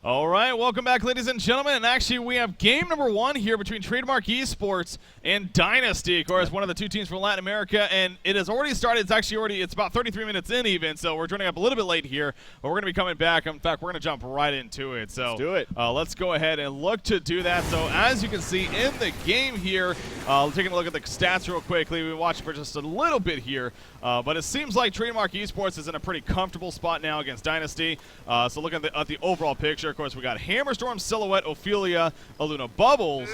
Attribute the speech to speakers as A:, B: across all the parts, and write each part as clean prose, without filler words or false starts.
A: All right, welcome back, ladies and gentlemen. And actually, we have game number 1 here between Trademark Esports and Dynasty, of course, one of the 2 teams from Latin America. And it has already started. It's about 33 minutes in even, so we're joining up a little bit late here. But we're going to be coming back. In fact, we're going to jump right into it. So
B: let's do it.
A: Let's go ahead and look to do that. So as you can see in the game here, taking a look at the stats real quickly. We watched for just a little bit here. But it seems like Trademark Esports is in a pretty comfortable spot now against Dynasty. So looking at the overall picture, of course, we got Hammerstorm, Silhouette, Ophelia, Aluna, Bubbles.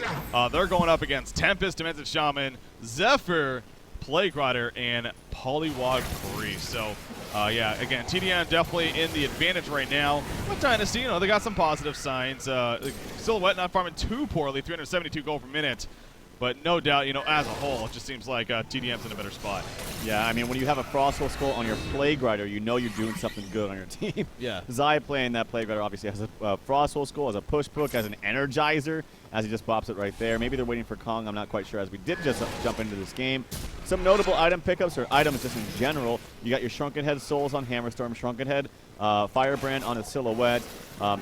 A: They're going up against Tempest, Demented Shaman, Zephyr, Plague Rider, and Polywog Priest. So, yeah, again, tdM definitely in the advantage right now. But Dynasty, they got some positive signs. Silhouette not farming too poorly, 372 gold per minute. But no doubt, as a whole, it just seems like tdM's in a better spot.
B: Yeah, I mean, when you have a Frostwell Skull on your Plague Rider, you know you're doing something good on your team.
A: Yeah.
B: Zai playing that Plague Rider obviously has a Frostwell Skull, as a push book, as an Energizer, as he just pops it right there. Maybe they're waiting for Kong, I'm not quite sure, as we did just jump into this game. Some notable item pickups, or items just in general. You got your Shrunken Head Souls on Hammerstorm, Shrunken Head, Firebrand on a Silhouette,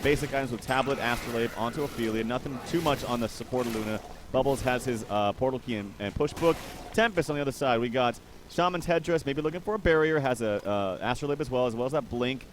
B: basic items with Tablet, Astrolabe onto Ophelia, nothing too much on the support Luna. Bubbles has his Portal Key and Push Book. Tempest on the other side, we got Shaman's Headdress, maybe looking for a barrier, has a Astrolabe as well as that Blink.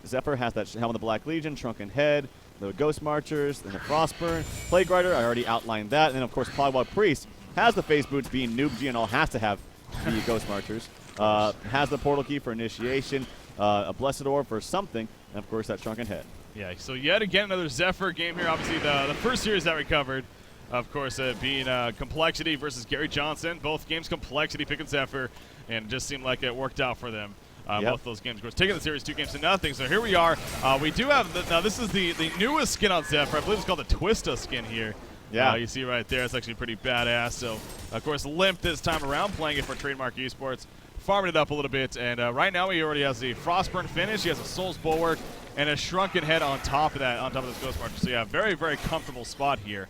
B: Zephyr has that Helm of the Black Legion, Shrunken Head, the Ghost Marchers, and the Frostburn. Plague Rider, I already outlined that. And then, of course, Polywog Priest has the Face Boots, being Noob GNL, has to have the Ghost Marchers. Has the Portal Key for Initiation, a Blessed Orb for something, and, of course, that Shrunken Head.
A: Yeah, so yet again, another Zephyr game here. Obviously, the first series that we covered, of course, being Complexity versus Gary Johnson. Both games Complexity picking Zephyr, and it just seemed like it worked out for them. Both those games, of course, taking the series 2-0. So here we are. We do have, now this is the newest skin on Zephyr. I believe it's called the Twista skin here.
B: Yeah.
A: You see right there, it's actually pretty badass. So, of course, Limp this time around, playing it for Trademark Esports, farming it up a little bit. And right now he already has the Frostburn finish. He has a Soul's Bulwark and a Shrunken Head on top of that, on top of this Ghost Marcher. So yeah, very, very comfortable spot here.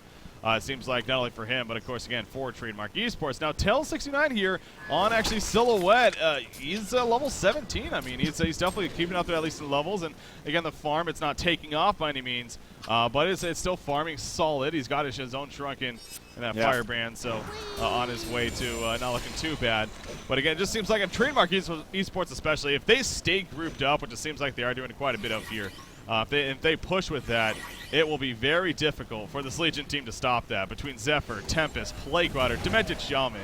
A: It seems like not only for him, but of course, again, for Trademark Esports. Now, Tail69 here on actually Silhouette. He's level 17. I mean, he's definitely keeping up there at least in levels. And again, the farm, it's not taking off by any means, but it's still farming solid. He's got his own Shrunken and that Firebrand, so on his way to not looking too bad. But again, it just seems like if Trademark Esports especially, if they stay grouped up, which it seems like they are doing quite a bit of here, if they push with that, it will be very difficult for this Legion team to stop that. Between Zephyr, Tempest, Plague Rider, Demented Shaman,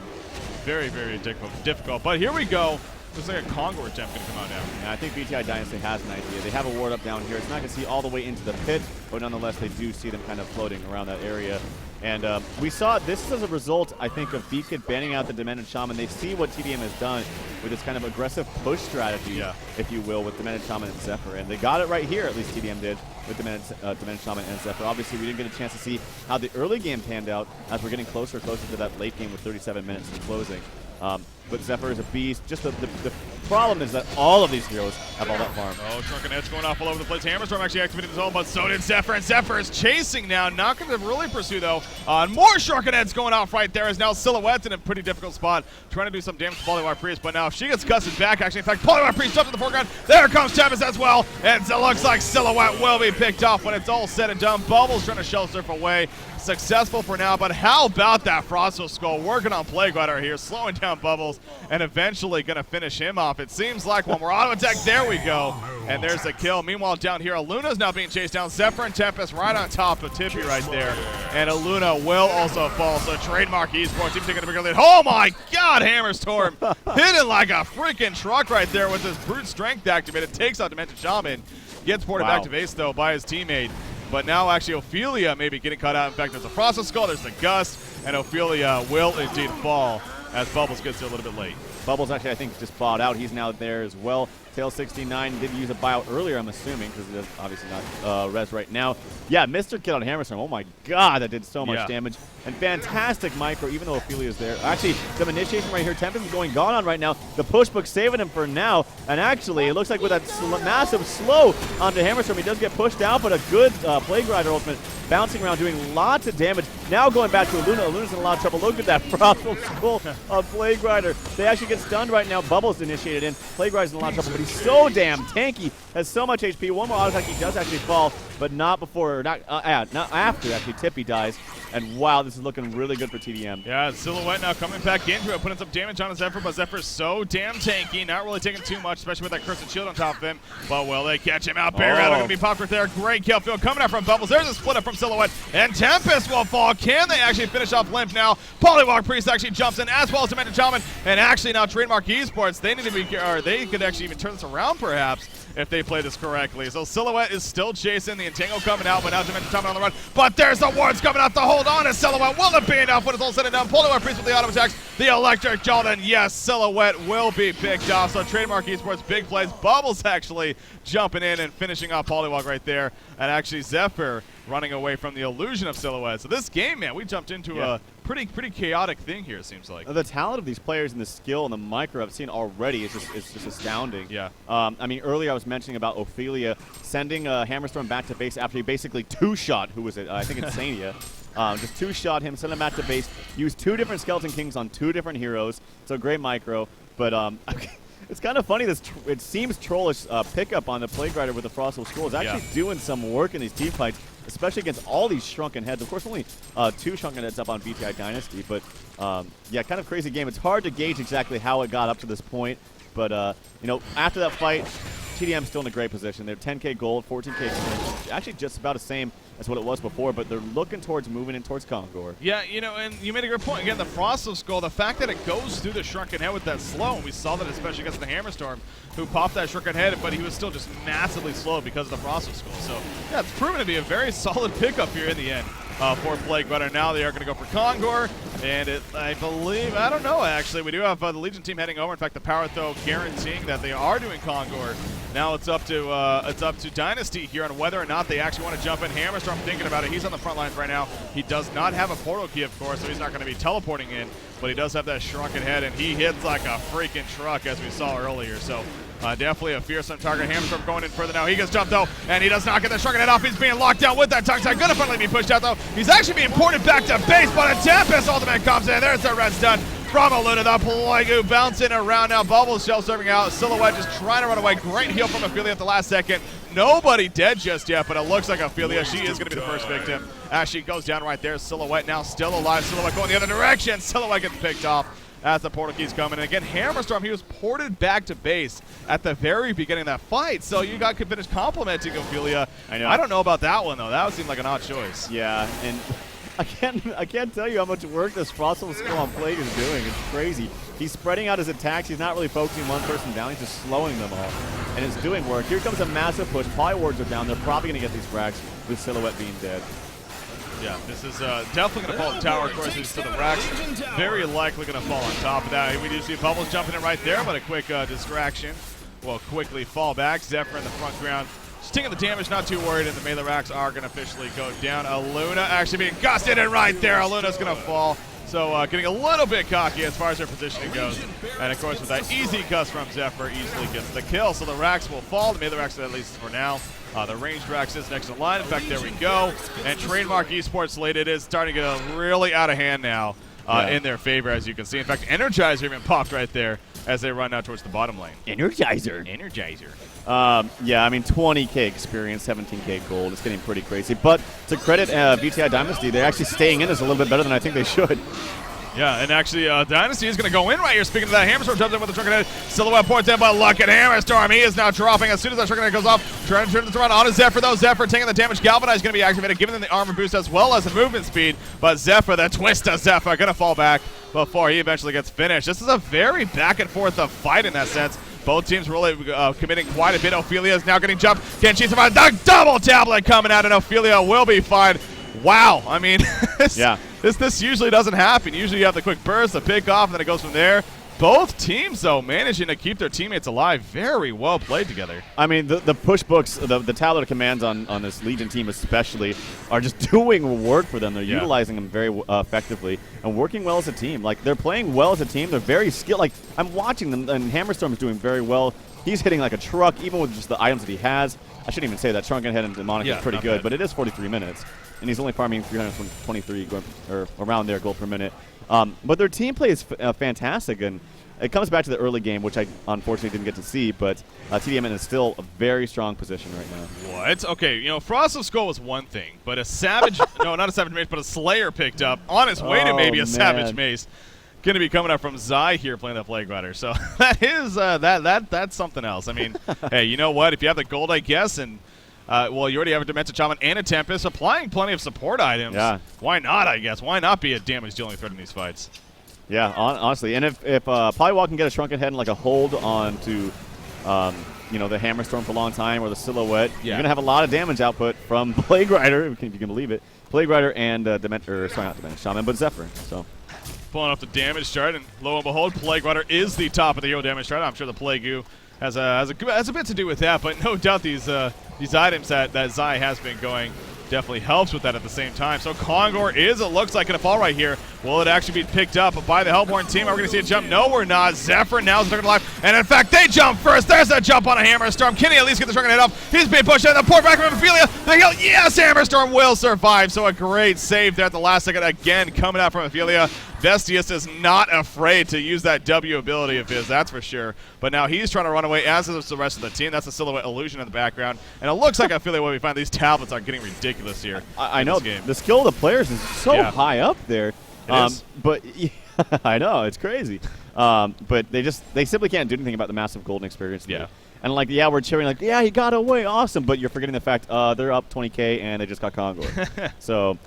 A: very, very difficult. But here we go. Looks like a Congo attempt going to come out now.
B: Yeah, I think BTI Dynasty has an idea. They have a ward up down here. It's not going to see all the way into the pit, but nonetheless, they do see them kind of floating around that area. And we saw this as a result, I think, of B-Kid banning out the Demented Shaman. They see what tdM has done with this kind of aggressive push strategy, if you will, with Demented Shaman and Zephyr. And they got it right here, at least tdM did, with Demented Shaman and Zephyr. Obviously, we didn't get a chance to see how the early game panned out as we're getting closer and closer to that late game with 37 minutes in closing. But Zephyr is a beast. Just the problem is that all of these heroes have all that farm.
A: Oh, Shrunken Edge going off all over the place. Hammerstorm actually activated his own, but so did Zephyr, and Zephyr is chasing now. Not going to really pursue, though. More Shrunken Edge going off right there, as now Silhouette's in a pretty difficult spot, trying to do some damage to Polywog Priest, but now if she gets gusted back, actually, in fact, Polywog Priest up to the foreground. There comes Tempest as well, and it looks like Silhouette will be picked off when it's all said and done. Bubbles trying to shell surf away. Successful for now, but how about that Frostwell Skull working on Plague Rider here, slowing down Bubbles, and eventually going to finish him off. It seems like when we're auto attack, there we go, and there's the kill. Meanwhile, down here, Aluna's now being chased down. Zephyr and Tempest right on top of Tippy right there, and Aluna will also fall. So Trademark Esports even taking a bigger lead. Oh my God, Hammerstorm hitting like a freaking truck right there with his brute strength activated. Takes out Demented Shaman, gets ported back to base though by his teammate. But now actually Ophelia may be getting cut out. In fact, there's a Frostwell Skull, there's the Gust, and Ophelia will indeed fall as Bubbles gets there a little bit late.
B: Bubbles actually, I think, just bought out. He's now there as well. Tail69 did use a buyout earlier, I'm assuming, because it's obviously not res right now. Yeah, Mr. Kid on Hammerstorm. Oh my God, that did so much damage. And fantastic micro, even though Ophelia's there. Actually, some initiation right here. Tempest is going gone on right now. The push book saving him for now. And actually, it looks like with that massive slow onto Hammerstorm, he does get pushed out, but a good Plague Rider ultimate bouncing around, doing lots of damage. Now going back to Aluna. Aluna's in a lot of trouble. Look at that Frostful Skull of Plague Rider. They actually get stunned right now. Bubbles initiated in. Plague Rider's in a lot of trouble, but he's so damn tanky. Has so much HP. One more auto attack, he does actually fall, but not before, not after actually Tippy dies. And wow, this is looking really good for tdM.
A: Yeah, Silhouette now coming back into it, putting some damage on Zephyr, but Zephyr's so damn tanky, not really taking too much, especially with that Cursed Shield on top of him. But will they catch him out? Barrier going to be popped right there. Great kill field coming out from Bubbles. There's a split up from Silhouette, and Tempest will fall. Can they actually finish off Limp now? Polywalk Priest actually jumps in, as well as Demented Shaman, and actually now Trademark Esports, they need to be, or they could actually even turn this around perhaps if they play this correctly. So Silhouette is still chasing, the Entangle coming out, but now Demented Shaman on the run. But there's the wards coming out to hold on to Silhouette. Will it be enough when it's all said and done? Polywalk Priest with the auto attacks, the Electric Jolt, yes, Silhouette will be picked off. So Trademark Esports, big plays. Bubbles actually jumping in and finishing off Polywalk right there. And actually Zephyr running away from the illusion of Silhouette. So this game, man, we jumped into a pretty chaotic thing here, it seems like.
B: The talent of these players and the skill and the micro I've seen already is just astounding.
A: Yeah.
B: I mean, earlier I was mentioning about Ophelia sending Hammerstorm back to base after he basically two-shot, who was it? I think it's Sania. Just two-shot him, send him back to base, use 2 different Skeleton Kings on 2 different heroes. So great micro. But it's kind of funny, it seems Trollish pickup on the Plague Rider with the Frostful Skull is actually doing some work in these team fights, especially against all these shrunken heads. Of course, only 2 shrunken heads up on BTI Dynasty, but yeah, kind of crazy game. It's hard to gauge exactly how it got up to this point, but you know, after that fight, tdM's still in a great position. They're 10k gold, 14k experience, actually just about the same as what it was before, but they're looking towards moving in towards Kongor.
A: Yeah, you know, and you made a good point. Again, the Frostful Skull, the fact that it goes through the Shrunken Head with that slow, and we saw that especially against the Hammerstorm, who popped that Shrunken Head, but he was still just massively slow because of the Frostful Skull. So, yeah, it's proven to be a very solid pickup here in the end for Plague Rider. Now they are going to go for Kongor, and I believe, I don't know actually, we do have the Legion team heading over. In fact, the Power Throw guaranteeing that they are doing Kongor. Now it's up to Dynasty here on whether or not they actually want to jump in. Hammerstorm thinking about it. He's on the front lines right now. He does not have a portal key, of course, so he's not going to be teleporting in, but he does have that Shrunken Head, and he hits like a freaking truck, as we saw earlier. So definitely a fearsome target. Hammerstorm going in further now. He gets jumped, though, and he does not get the Shrunken Head off. He's being locked down with that tongue tie. Going to finally be pushed out, though. He's actually being ported back to base, but a Tempest ultimate comes in. There's the red stun from Aluna. The Plague bouncing around now. Bubbles shell serving out. Silhouette just trying to run away. Great heal from Ophelia at the last second. Nobody dead just yet, but it looks like Ophelia, she is going to be the first victim as she goes down right there. Silhouette now still alive. Silhouette going the other direction. Silhouette gets picked off as the portal keys coming. And again, Hammerstorm, he was ported back to base at the very beginning of that fight, so you got could finish complimenting Ophelia.
B: I know.
A: I don't know about that one, though. That would seem like an odd choice.
B: Yeah, and I can't tell you how much work this Frostful Skull on Plague is doing. It's crazy. He's spreading out his attacks. He's not really focusing one person down. He's just slowing them all. And it's doing work. Here comes a massive push. Polywards are down. They're probably going to get these frags with Silhouette being dead.
A: Yeah, this is definitely going to fall in tower, of course, to the racks. Very likely going to fall on top of that. We do see Bubbles jumping in right there, but a quick distraction will quickly fall back. Zephyr in the front ground. Sting of the damage, not too worried, and the melee racks are going to officially go down. Aluna actually being gusted in right there. Aluna's going to fall. So getting a little bit cocky as far as their positioning goes. And of course, with that easy cuss from Zephyr, easily gets the kill. So the racks will fall. The melee racks, at least for now. The ranged racks is next in line. In fact, there we go. And Trademark Esports slated is starting to get really out of hand now in their favor, as you can see. In fact, Energizer even popped right there as they run out towards the bottom lane.
B: Energizer. Yeah, I mean, 20k experience, 17k gold. It's getting pretty crazy. But to credit BTI Dynasty, they're actually staying in this a little bit better than I think they should.
A: Yeah, and actually, Dynasty is going to go in right here. Speaking of that, Hammerstorm jumps in with the Shrunken Head. Silhouette points in, but look at Hammerstorm. He is now dropping as soon as that Shrunken Head goes off. Trying to turn this around on to Zephyr, though. Zephyr taking the damage. Galvanize is going to be activated, giving them the armor boost as well as the movement speed. But Zephyr, the twist of Zephyr, going to fall back before he eventually gets finished. This is a very back-and-forth fight in that sense. Both teams really committing quite a bit. Ophelia is now getting jumped. Genji's about a double tablet coming out, and Ophelia will be fine. Wow, I mean, this usually doesn't happen. Usually you have the quick burst, the pick off, and then it goes from there. Both teams, though, managing to keep their teammates alive. Very well played together.
B: I mean, the push books, the tablet of commands on this Legion team especially are just doing work for them. They're utilizing them very effectively and working well as a team. Like, they're playing well as a team. They're very skilled. Like, I'm watching them, and Hammerstorm is doing very well he's hitting like a truck, even with just the items that he has. I shouldn't even say that. Shrunken Head and Demonic is pretty good, but it is 43 minutes, and he's only farming 323 or around there gold per minute. But their team play is fantastic, and it comes back to the early game, which I unfortunately didn't get to see, but tdM is still a very strong position right now.
A: What? Okay, you know, Frost of Skull was one thing, but a Savage, no, not a Savage Mace, but a Slayer picked up on his way to maybe a Savage Mace. Going to be coming up from Zai here playing that Plague Rider. So that is, that's something else. I mean, hey, you know what? If you have the gold, I guess, and well, you already have a Demented Shaman and a Tempest, applying plenty of support items.
B: Yeah.
A: Why not, I guess? Why not be a damage-dealing threat in these fights?
B: Yeah, honestly. And if Polywall can get a Shrunken Head and like a hold on to, you know, the Hammerstorm for a long time or the Silhouette, you're going to have a lot of damage output from Plague Rider, if you can believe it. Plague Rider and sorry, not Demented Shaman, but Zephyr. So.
A: Pulling off the damage chart, and lo and behold, Plague Rider is the top of the hero damage chart. I'm sure the Plague Goo has a bit to do with that, but no doubt these items that Zai has been going definitely helps with that at the same time. So Kongor is, it looks like, going to fall right here. Will it actually be picked up by the Hellborn team? Are we going to see a jump? No, we're not. Zephyr now is stuck alive, and in fact, they jump first. There's a jump on a Hammerstorm. Can he at least get the Shrunken Head off? He's being pushed in. The port back from Ophelia. The heal. Yes, Hammerstorm will survive. So a great save there at the last second again coming out from Ophelia. Vestius is not afraid to use that W ability of his, that's for sure. But now he's trying to run away, as is the rest of the team. That's a Silhouette illusion in the background. And it looks like Ophelia, what we find, these tablets are getting ridiculous here.
B: I know. The skill of the players is so high up there.
A: It is.
B: But I know, it's crazy. But they simply can't do anything about the massive golden experience.
A: Yeah.
B: And like, we're cheering like, yeah, he got away, awesome. But you're forgetting the fact they're up 20K and they just got Kongor. So,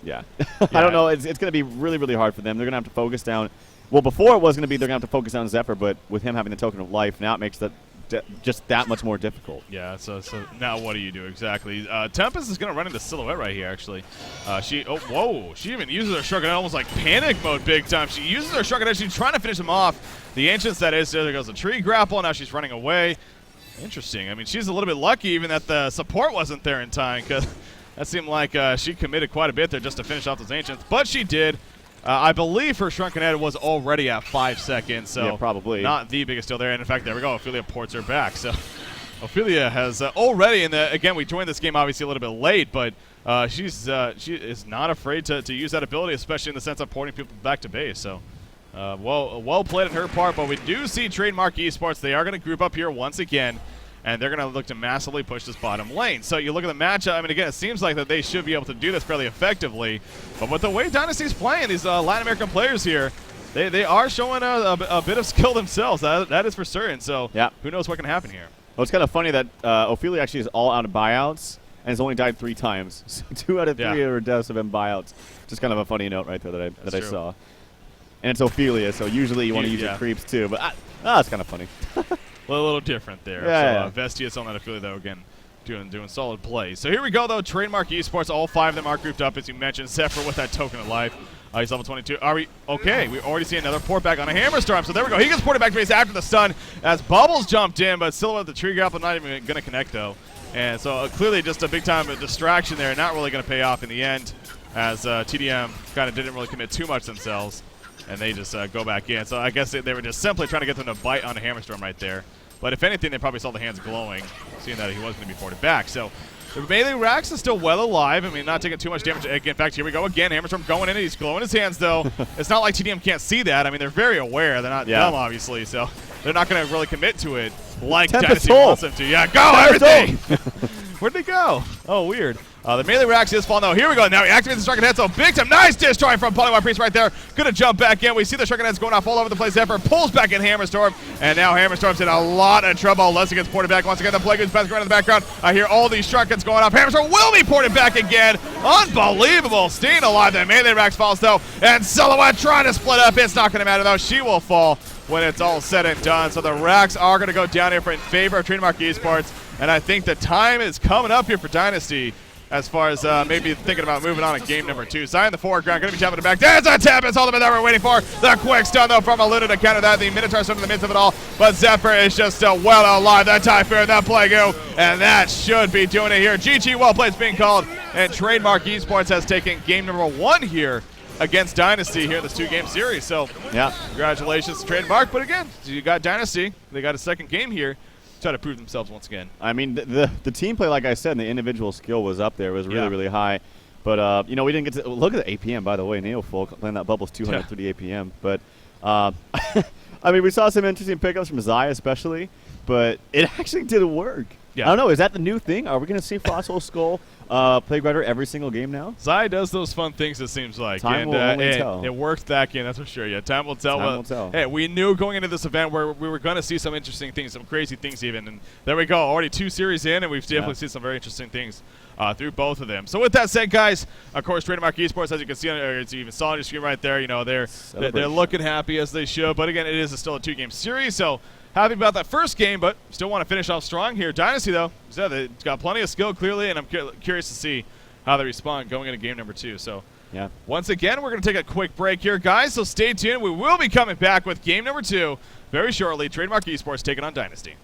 B: yeah. I don't know. It's going to be really, really hard for them. They're going to have to focus down. Well, before it was going to be they're going to have to focus on Zephyr, but with him having the Token of Life, now it makes that just that much more difficult.
A: Yeah, so now what do you do exactly? Tempest is going to run into Silhouette right here, actually. She even uses her Shrunken Head almost like panic mode big time. She uses her Shrunken Head. She's trying to finish him off. The Ancients, that is, there goes the tree grapple. Now she's running away. Interesting. I mean, she's a little bit lucky even that the support wasn't there in time, because that seemed like she committed quite a bit there just to finish off those Ancients. But she did. I believe her Shrunken Head was already at 5 seconds, so
B: yeah, probably
A: not the biggest deal there. And in fact, there we go. Ophelia ports her back. So Ophelia has already, again, we joined this game obviously a little bit late, but she is not afraid to use that ability, especially in the sense of porting people back to base. So well played on her part. But we do see Trademark Esports. They are going to group up here once again, and they're going to look to massively push this bottom lane. So you look at the matchup. I mean, again, it seems like that they should be able to do this fairly effectively. But with the way Dynasty's playing, these Latin American players here, they are showing a bit of skill themselves. That is for certain. So who knows what can happen here.
B: Well, it's kind of funny that Ophelia actually is all out of buyouts and has only died 3 times. So 2 out of 3 of her deaths have been buyouts. Just kind of a funny note right there that I saw. And it's Ophelia, so usually you want to use your creeps too. But it's kind of funny.
A: Well, a little different there.
B: Yeah,
A: so Vestius on that Ophelia, though, again, doing solid play. So here we go, though. Trademark Esports, all 5 of them are grouped up, as you mentioned. Zephyr with that Token of Life. He's level 22. Are we okay? We already see another port back on a Hammerstorm. So there we go. He gets ported back to base after the stun as Bubbles jumped in, but Silhouette, the tree grapple, not even going to connect, though. And so clearly just a big-time distraction there, not really going to pay off in the end, as tdM kind of didn't really commit too much themselves, and they just go back in. So I guess they were just simply trying to get them to bite on a Hammerstorm right there. But if anything, they probably saw the hands glowing, seeing that he was going to be ported back. So the melee Rax is still well alive. I mean, not taking too much damage. In fact, here we go again. Hammerstorm going in, and he's glowing his hands, though. It's not like tdM can't see that. I mean, they're very aware. They're not dumb, obviously, so they're not going to really commit to it like Dynasty wants them to. Yeah, go, everything! Where'd they go? Oh, weird. The melee Rax is falling, though. Here we go. Now he activates the Shrunken Head, so big time. Nice destroy from Polywire Priest right there. Gonna jump back in. We see the Shrunken Heads going off all over the place. Zephyr pulls back in Hammerstorm, and now Hammerstorm's in a lot of trouble unless he gets ported back. Once again, the Plague is passing around in the background. I hear all these Shrunkens going off. Hammerstorm will be ported back again. Unbelievable. Staying alive. The melee Rax falls, though, and Silhouette trying to split up. It's not going to matter, though. She will fall when it's all said and done. So the Rax are going to go down here in favor of Trademark Esports, and I think the time is coming up here for Dynasty as far as maybe thinking about moving on in game number 2. Zai in the foreground, going to be tapping it back. There's a tap. It's all the that we're waiting for. The quick stun, though, from Aluna to counter that. The Minotaur stood in the midst of it all, but Zephyr is just still well alive. That Typhoon, that Plague Goo, and that should be doing it here. GG, well played, is being called, and Trademark Esports has taken game number 1 here against Dynasty here in this 2-game series. So
B: Yeah.
A: congratulations to Trademark. But again, you got Dynasty. They got a second game here. Try to prove themselves once again.
B: I mean, the team play, like I said, and the individual skill was up there. It was really, really high. But, you know, we didn't get to look at the APM, by the way. Neofull playing that bubbles 230 APM. But, I mean, we saw some interesting pickups from Zai especially, but it actually didn't work.
A: Yeah.
B: I don't know. Is that the new thing? Are we going to see Frostwolf Skull play better every single game now?
A: Zai does those fun things, it seems like.
B: Time will only tell.
A: It worked that game, that's for sure. Yeah, time will tell.
B: Time will tell.
A: Hey, we knew going into this event where we were going to see some interesting things, some crazy things even. And there we go. Already 2 series in, and we've definitely seen some very interesting things through both of them. So with that said, guys, of course, Trademark Esports, as you can see, or as you even saw on your screen right there, you know, they're looking happy as they should. But again, it is still a 2-game series, so happy about that first game, but still want to finish off strong here. Dynasty, though, it's got plenty of skill, clearly, and I'm curious to see how they respond going into game number 2. So
B: yeah.
A: Once again, we're going to take a quick break here, guys, so stay tuned. We will be coming back with game number 2 very shortly. Trademark Esports taking on Dynasty.